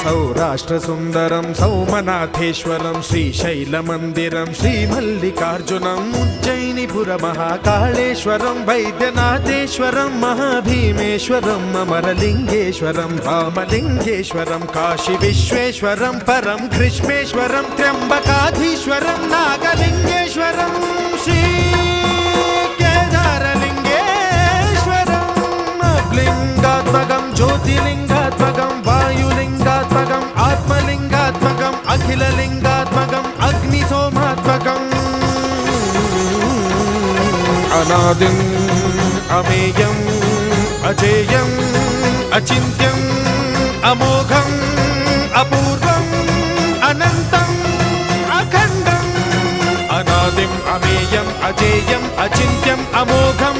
सौराष्ट्रसुन्दरं सौमनाथेश्वरं श्रीशैलमन्दिरं श्रीमल्लिकार्जुनम् उज्जयिनीपुरमहाकाळेश्वरं वैद्यनाथेश्वरं महाभीमेश्वरम् अमरलिङ्गेश्वरं रामलिङ्गेश्वरं काशीविश्वेश्वरं परं ग्रीष्मेश्वरं त्र्यम्बकाधीश्वरं नागलिङ्गेश्वरं लिंगात्मकं ज्योतिलिंगात्मकं वायुलिंगात्मकं आत्मलिंगात्मकं अखिललिंगात्मकं अग्निसोमात्मकं अनादिं अमेयं अजेयं अचिन्त्यं अमोघं अपूर्वं अनन्तं अखण्डं अनादिं अमेयं अजेयं अचिन्त्यं अमोघं